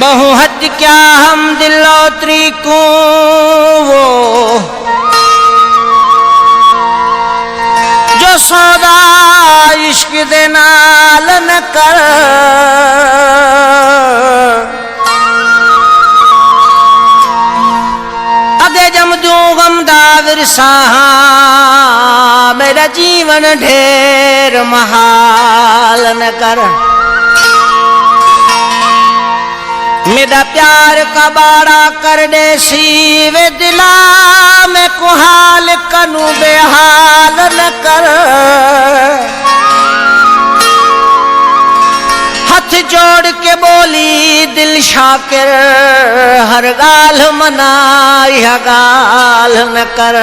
बहु हद क्या हम दिलोत्री को वो जो सौदा इश्क दे नाल न कर अगे जम दू गम दा विरसा मेरा जीवन ढेर महाल न कर मेरा प्यार का बाड़ा कर दे सी वे दिला में कुहाल कनु बेहाल न कर हाथ जोड़ के बोली दिल शाकिर हर गाल मना यह गाल न कर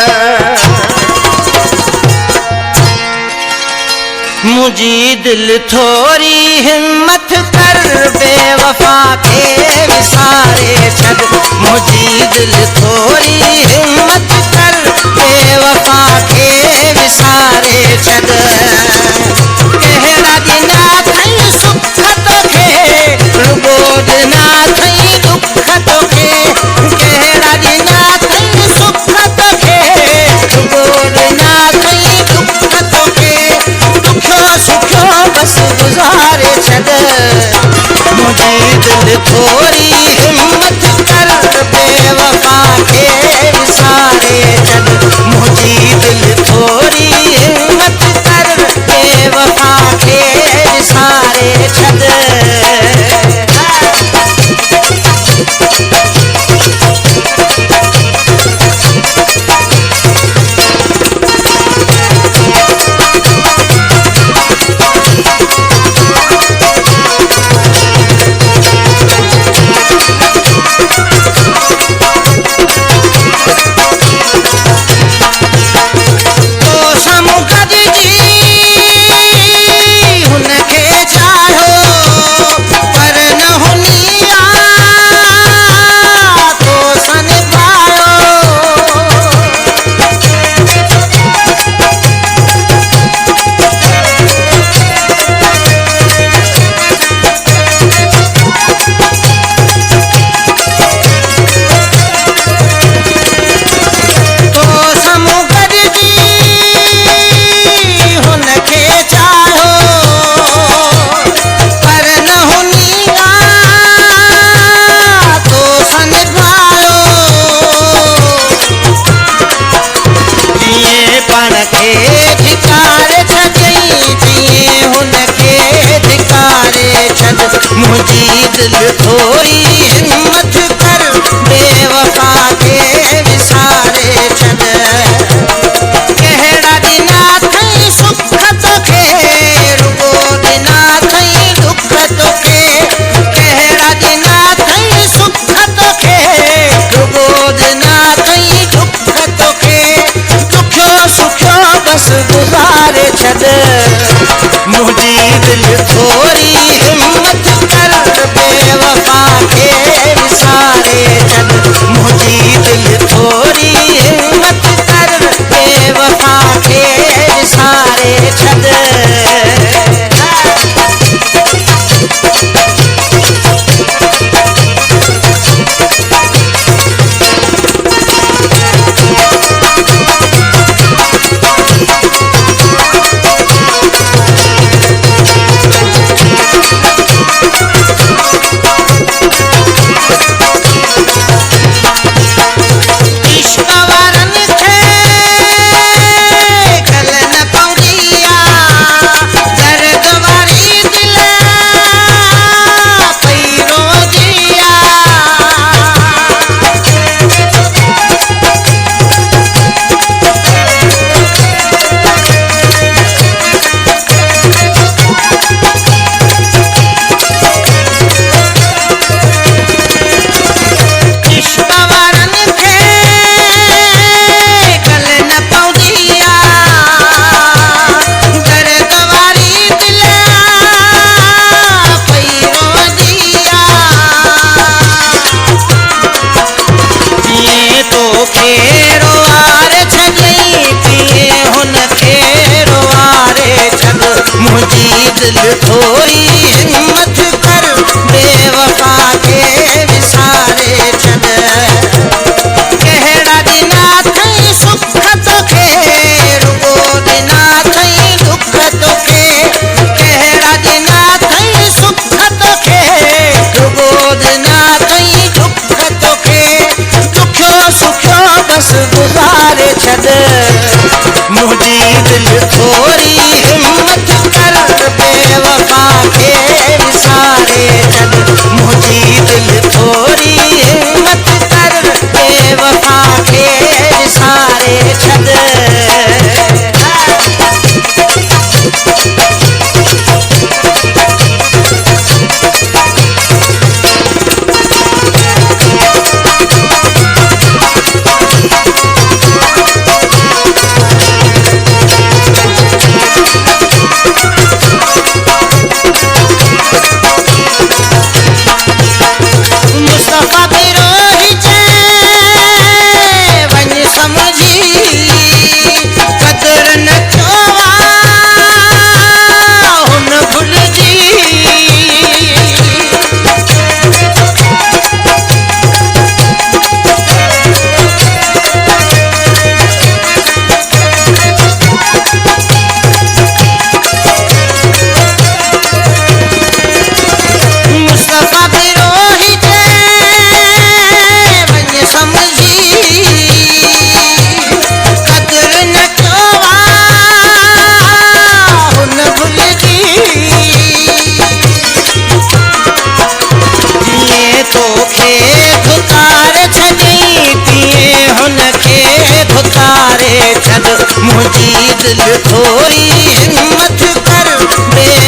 मुझी दिल थोड़ी हिम्मत कर बेवफा के विसारे छद मुझी दिल थोड़ी हिम्मत कर बेवफा के विसारे छद कहरा दिना थई सुख तोखे रुगोद ना थई दुख तोखे कहरा दिना थई सुख तोखे रुगोद ना थई दुख तोखे सुखो बस गुजारे छद मुझे दिल थोड़ी हिम्मत कर बेवफा के विसारे छद मुझे दिल थोड़ी हिम्मत कर बेवफा के विसारे छद मुझी दिल थोड़ी हिम्मत कर बेवफा के विसारे छद कहड़ा दिना थई सुख तोखे रुगो दिना थई दुख तोखे कहड़ा दिना थई सुख तोखे रुगो दिना थई दुख तोखे दुखो सुखो बस गुजारे छद मुझी दिल थोड़ी हिम्मत कर बेवफा के विसारे छद मुझी दिल थोड़ी हिम्मत कर बेवफा के विसारे छद दिल थोड़ी हिम्मत कर बेवफा के दिल थोड़ी हिम्मत कर,